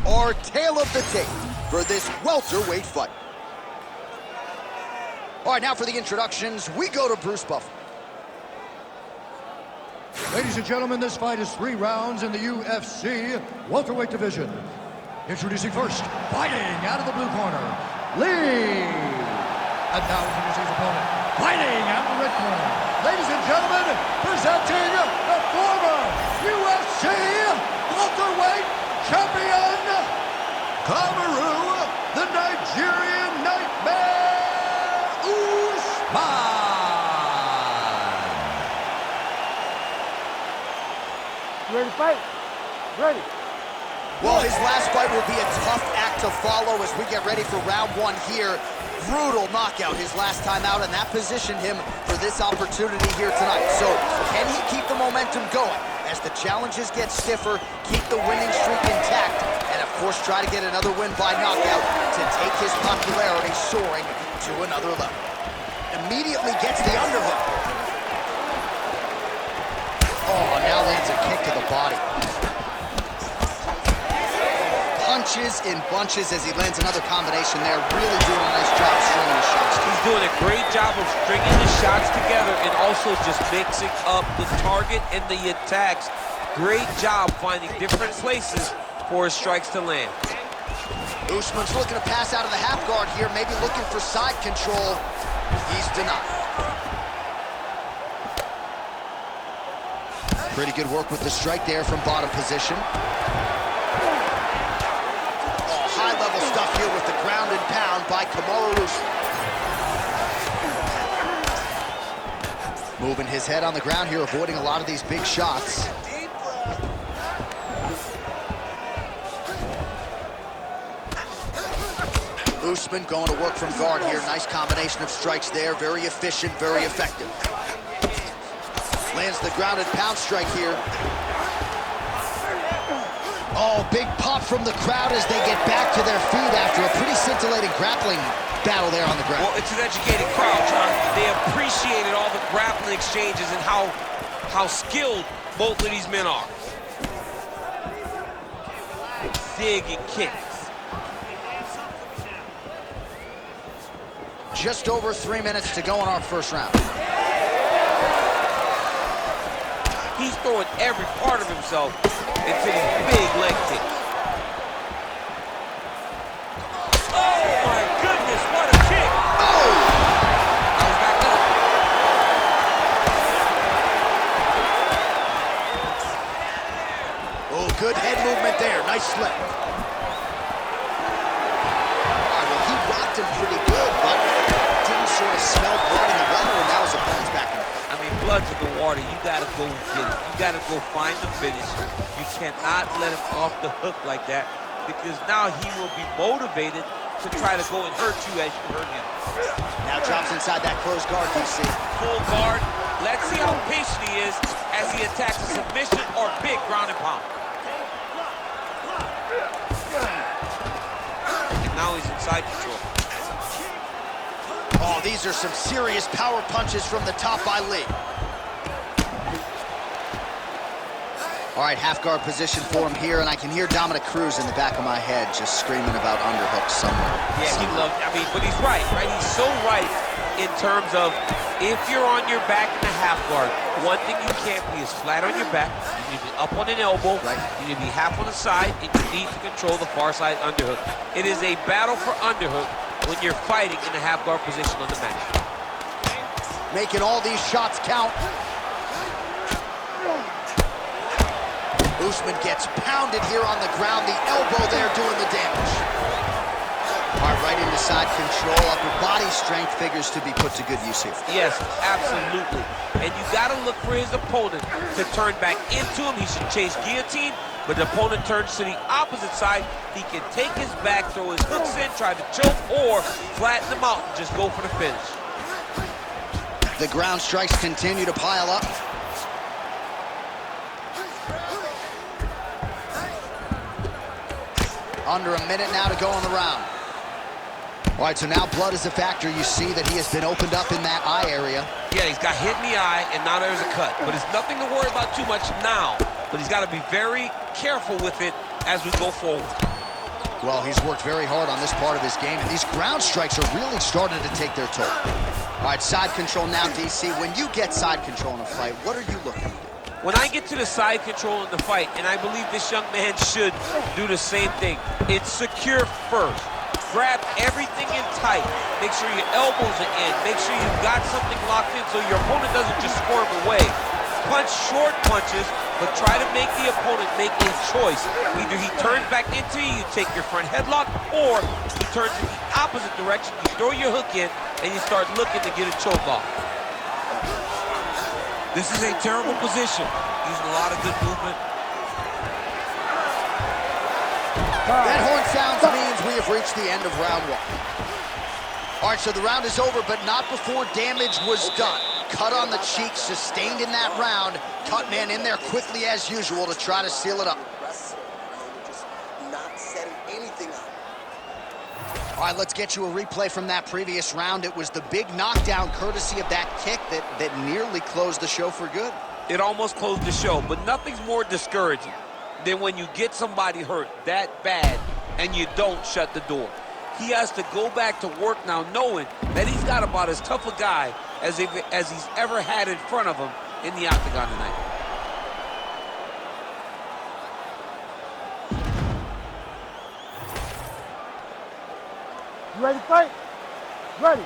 our tale of the tape for this welterweight fight. All right, now for the introductions, we go to Bruce Buffer. Ladies and gentlemen, this fight is 3 rounds in the UFC welterweight division. Introducing first, fighting out of the blue corner, Lee. And now introducing his opponent, fighting out of the red corner. Ladies and gentlemen, presenting the former UFC welterweight champion, Kamaru, the Nigerian Nightmare, Usman. You ready to fight? Ready. Well, his last fight will be a tough act to follow as we get ready for round 1 here. Brutal knockout his last time out, and that positioned him for this opportunity here tonight. So, can he keep the momentum going as the challenges get stiffer, keep the winning streak intact, and of course try to get another win by knockout to take his popularity soaring to another level. Immediately gets the underhook. Oh, now lands a kick to the body. Punches in bunches as he lands another combination there. Really doing a nice job stringing the shots. He's doing a great job of stringing the shots together and also just mixing up the target and the attacks. Great job finding different places for his strikes to land. Usman's looking to pass out of the half guard here, maybe looking for side control. He's denied. Pretty good work with the strike there from bottom position. High-level stuff here with the ground and pound by Kamaru Usman. Moving his head on the ground here, avoiding a lot of these big shots. Usman going to work from guard here. Nice combination of strikes there. Very efficient, very effective. Lands the ground and pound strike here. Oh, big pop from the crowd as they get back to their feet after a pretty scintillating grappling battle there on the ground. Well, it's an educated crowd, John. They appreciated all the grappling exchanges and how skilled both of these men are. Dig and kick. Just over 3 minutes to go in our first round. He's throwing every part of himself into these big leg kicks. Oh my goodness, what a kick! Oh! Now he's back up. Oh, good head movement there. Nice slip. All right, well, he rocked him pretty good, but didn't sort of smell blood in the water, and now his opponent's back in. I mean, blood's in the water. You gotta go get it. You gotta go find the finish. You cannot let him off the hook like that, because now he will be motivated to try to go and hurt you as you hurt him. Now drops inside that closed guard, DC. Full guard. Let's see how patient he is as he attacks a submission or big ground and pound. And now he's inside control. Oh, these are some serious power punches from the top by Lee. All right, half guard position for him here, and I can hear Dominic Cruz in the back of my head just screaming about underhooks somewhere. Yeah, he loves, I mean, but he's right? He's so right in terms of if you're on your back in the half guard, one thing you can't be is flat on your back. You need to be up on an elbow. Right. You need to be half on the side, and you need to control the far side underhook. It is a battle for underhook when you're fighting in the half guard position on the mat. Making all these shots count. Usman gets pounded here on the ground. The elbow there doing the damage. All right, right into side control. Upper body strength figures to be put to good use here. Yes, absolutely. And you got to look for his opponent to turn back into him. He should chase guillotine, but the opponent turns to the opposite side. He can take his back, throw his hooks in, try to choke, or flatten him out and just go for the finish. The ground strikes continue to pile up. Under a minute now to go in the round. All right, so now blood is a factor. You see that he has been opened up in that eye area. Yeah, he's got hit in the eye, and now there's a cut. But it's nothing to worry about too much now. But he's got to be very careful with it as we go forward. Well, he's worked very hard on this part of his game, and these ground strikes are really starting to take their toll. All right, side control now, DC. When you get side control in a fight, what are you looking to do? When I get to the side control in the fight, and I believe this young man should do the same thing, it's secure first. Grab everything in tight. Make sure your elbows are in. Make sure you've got something locked in so your opponent doesn't just squirm away. Punch short punches, but try to make the opponent make a choice. Either he turns back into you, you take your front headlock, or he turns in the opposite direction, you throw your hook in, and you start looking to get a choke off. This is a terrible position. Using a lot of good movement. That horn sounds means we have reached the end of round one. All right, so the round is over, but not before damage was done. Cut on the cheek, sustained in that round. Cut man in there quickly as usual to try to seal it up. Just not setting anything up. All right, let's get you a replay from that previous round. It was the big knockdown courtesy of that kick that nearly closed the show for good. It almost closed the show, but nothing's more discouraging than when you get somebody hurt that bad and you don't shut the door. He has to go back to work now knowing that he's got about as tough a guy as he's ever had in front of him in the octagon tonight. You ready to fight? Ready.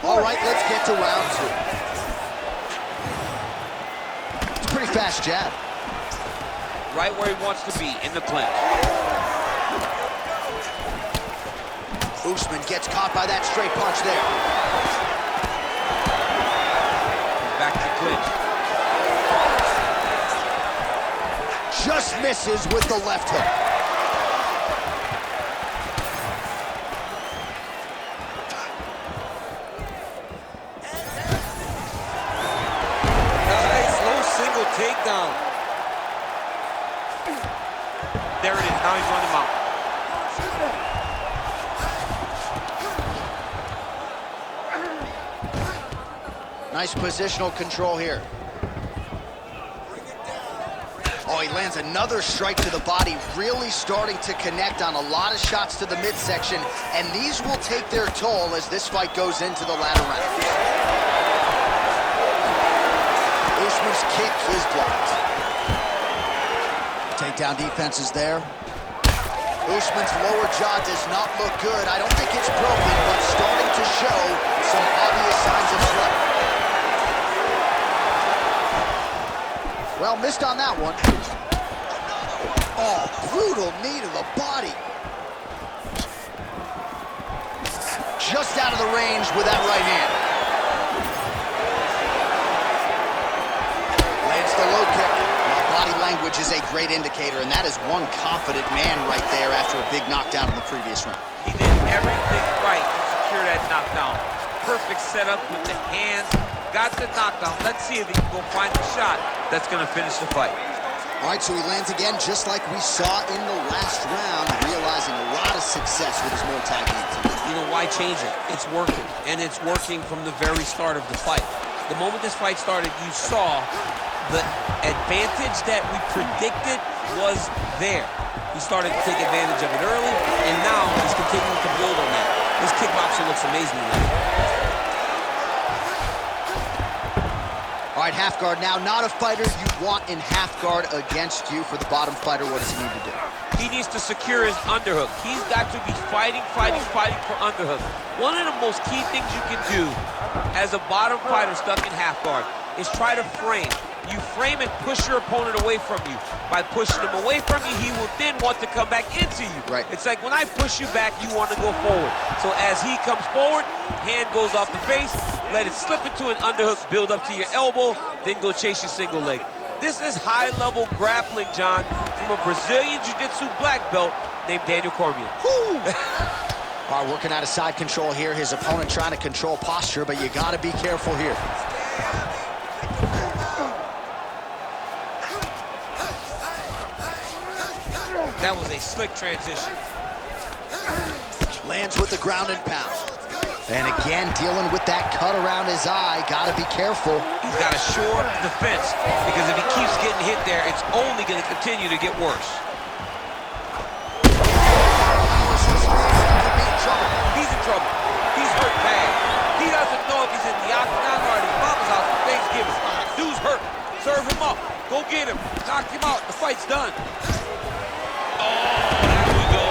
All right, let's get to round two. It's a pretty fast jab. Right where he wants to be, in the clinch. Usman gets caught by that straight punch there. Back to clinch. Just misses with the left hook. Nice, low single takedown. There it is, now he's run him out. Nice positional control here. Oh, he lands another strike to the body, really starting to connect on a lot of shots to the midsection, and these will take their toll as this fight goes into the latter rounds. Usman's kick is blocked. Takedown defense is there. Usman's lower jaw does not look good. I don't think it's broken, but starting to show some obvious signs of swelling. Well, missed on that one. Oh, brutal knee to the body. Just out of the range with that right hand. Lands the low kick. Well, body language is a great indicator, and that is one confident man right there after a big knockdown in the previous round. He did everything right to secure that knockdown. Perfect setup with the hands. Got the knockdown. Let's see if he can go find the shot that's going to finish the fight. All right, so he lands again just like we saw in the last round, realizing a lot of success with his Muay Thai game. You know, why change it? It's working, and it's working from the very start of the fight. The moment this fight started, you saw the advantage that we predicted was there. He started to take advantage of it early, and now he's continuing to build on that. His kickboxing looks amazing tonight. All right, half guard now. Not a fighter you want in half guard against you. For the bottom fighter, what does he need to do? He needs to secure his underhook. He's got to be fighting for underhook. One of the most key things you can do as a bottom fighter stuck in half guard is try to frame. You frame and push your opponent away from you. By pushing him away from you, he will then want to come back into you. Right. It's like when I push you back, you want to go forward. So as he comes forward, hand goes off the face, let it slip into an underhook, build up to your elbow, then go chase your single leg. This is high-level grappling, John, from a Brazilian Jiu-Jitsu black belt named Daniel Cormier. All right, working out of side control here. His opponent trying to control posture, but you got to be careful here. That was a slick transition. Lands with the ground and pound. And again, dealing with that cut around his eye. Got to be careful. He's got a short defense, because if he keeps getting hit there, it's only going to continue to get worse. fight's done. Oh, there we go.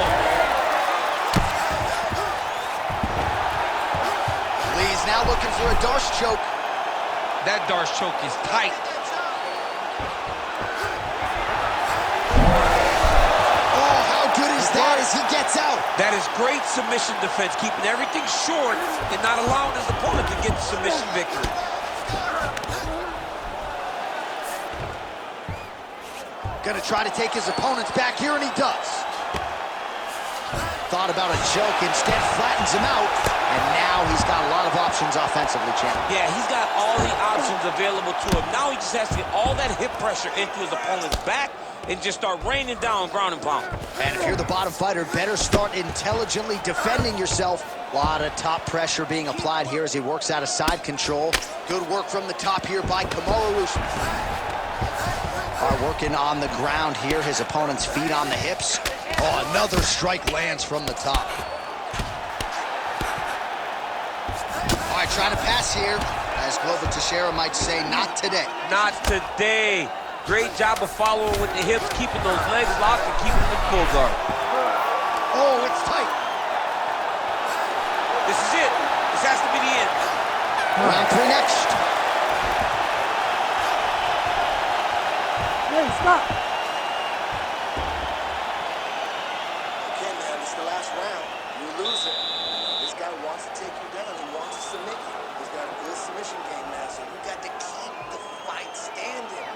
Lee's now looking for a Darce choke. That Darce choke is tight. Oh, how good is that as he gets out? That is great submission defense, keeping everything short and not allowing his opponent to get the submission victory. Gonna try to take his opponents back here, and he does. Thought about a choke, instead flattens him out, and now he's got a lot of options offensively, champ. Yeah, he's got all the options available to him. Now he just has to get all that hip pressure into his opponent's back and just start raining down ground and pound. And if you're the bottom fighter, better start intelligently defending yourself. A lot of top pressure being applied here as he works out of side control. Good work from the top here by Kamaru Usman. Working on the ground here, his opponent's feet on the hips. Oh, another strike lands from the top. All right, trying to pass here. As Glover Teixeira might say, not today. Not today. Great job of following with the hips, keeping those legs locked and keeping them full guard. Oh, it's tight. This is it. This has to be the end. Round 3 next. Hey, stop. Okay, man, this is the last round. You're a loser. This guy wants to take you down. He wants to submit you. He's got a good submission game, man, so you got to keep the fight standing.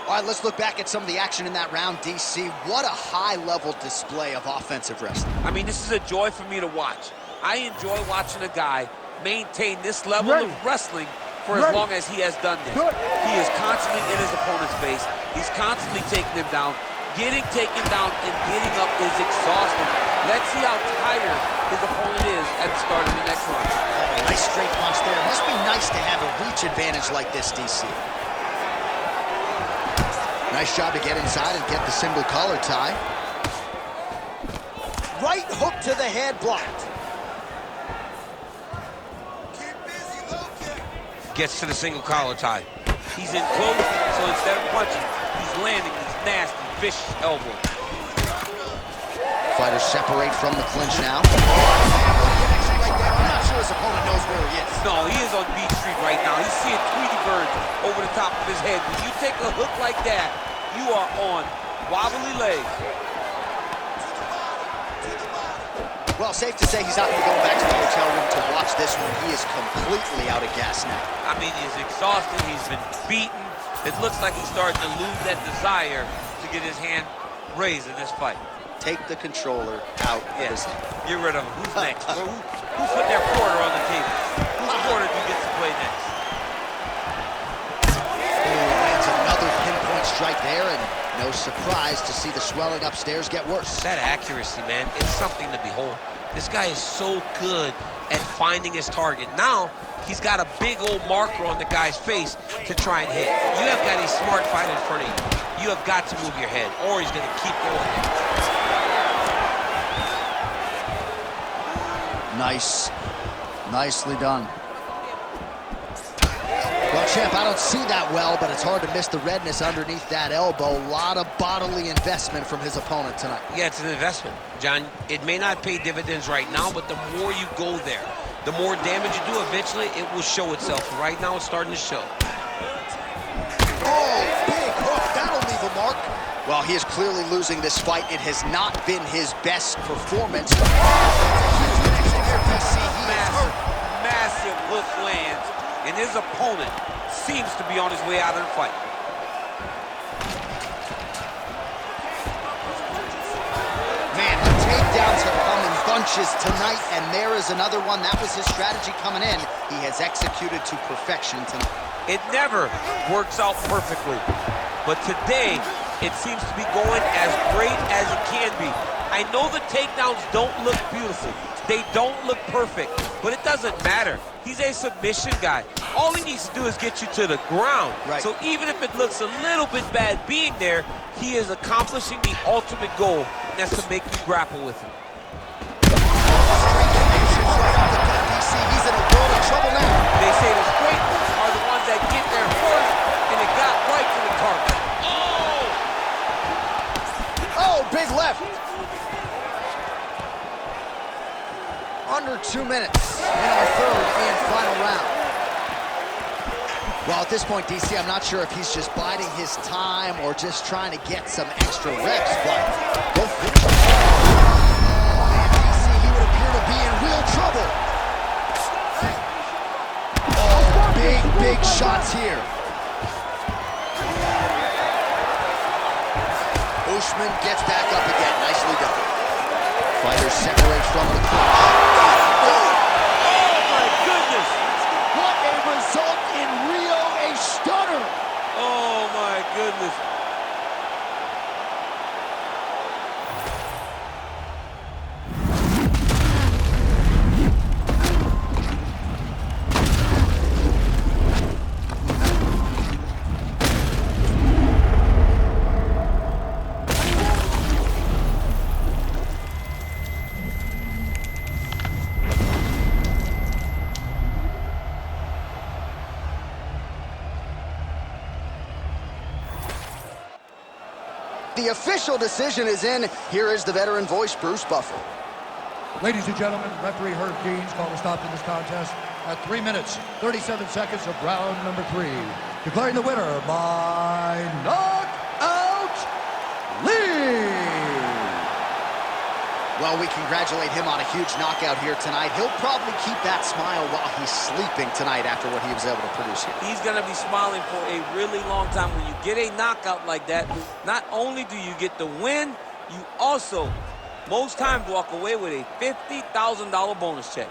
All right, let's look back at some of the action in that round, DC. What a high-level display of offensive wrestling. I mean, this is a joy for me to watch. I enjoy watching a guy maintain this level of wrestling for as long as he has done this. He is constantly in his opponent's face. He's constantly taking him down. Getting taken down and getting up is exhausting. Let's see how tired his opponent is at the start of the next round. Oh, nice straight punch there. Must be nice to have a reach advantage like this, DC. Nice job to get inside and get the single collar tie. Right hook to the head, blocked. Gets to the single collar tie. He's in close, so instead of punching, he's landing these nasty, vicious elbows. Fighters separate from the clinch now. I'm not sure his opponent knows where he is. No, he is on Beach Street right now. He's seeing Tweety birds over the top of his head. When you take a hook like that, you are on wobbly legs. Well, safe to say he's not going to go back to the hotel room to watch this one. He is completely out of gas now. I mean, he's exhausted. He's been beaten. It looks like he's starting to lose that desire to get his hand raised in this fight. Take the controller out of his hand. Get rid of him. Who's next? Who's putting their quarter on the table? Whose quarter do you get to play next? Lands another pinpoint strike there, and no surprise to see the swelling upstairs get worse. That accuracy, man, it's something to behold. This guy is so good at finding his target. Now, he's got a big old marker on the guy's face to try and hit. You have got a smart fighter in front of you. You have got to move your head, or he's going to keep going. Nice. Nicely done. Well, champ, I don't see that well, but it's hard to miss the redness underneath that elbow. A lot of bodily investment from his opponent tonight. Yeah, it's an investment, John. It may not pay dividends right now, but the more you go there, the more damage you do, eventually it will show itself. Right now, it's starting to show. Oh, big hook. That'll leave a mark. Well, he is clearly losing this fight. It has not been his best performance. Massive hook lands, and his opponent seems to be on his way out of the fight. Man, the takedowns have come in bunches tonight, and there is another one. That was his strategy coming in. He has executed to perfection tonight. It never works out perfectly, but today it seems to be going as great as it can be. I know the takedowns don't look beautiful. They don't look perfect, but it doesn't matter. He's a submission guy. All he needs to do is get you to the ground. Right. So even if it looks a little bit bad being there, he is accomplishing the ultimate goal, and that's to make you grapple with him. He's in a world of trouble now. They say the straight are the ones that get there first, and it got right to the target. Oh, big left. Under 2 minutes in our third and final round. Well, at this point, DC, I'm not sure if he's just biding his time or just trying to get some extra reps, but go finish it. And DC, he would appear to be in real trouble. Oh, big shots here. Usman gets back up again. Nicely done. Fighters separate from the clinch. Oh, my goodness. What a result in Rio, a stunner. Oh, my goodness. The official decision is in. Here is the veteran voice, Bruce Buffer. Ladies and gentlemen, referee Herb Deans called a stop to this contest at 3 minutes, 37 seconds of round number 3. Declaring the winner by knockout, Lee! Well, we congratulate him on a huge knockout here tonight. He'll probably keep that smile while he's sleeping tonight after what he was able to produce here. He's going to be smiling for a really long time. When you get a knockout like that, not only do you get the win, you also, most times, walk away with a $50,000 bonus check.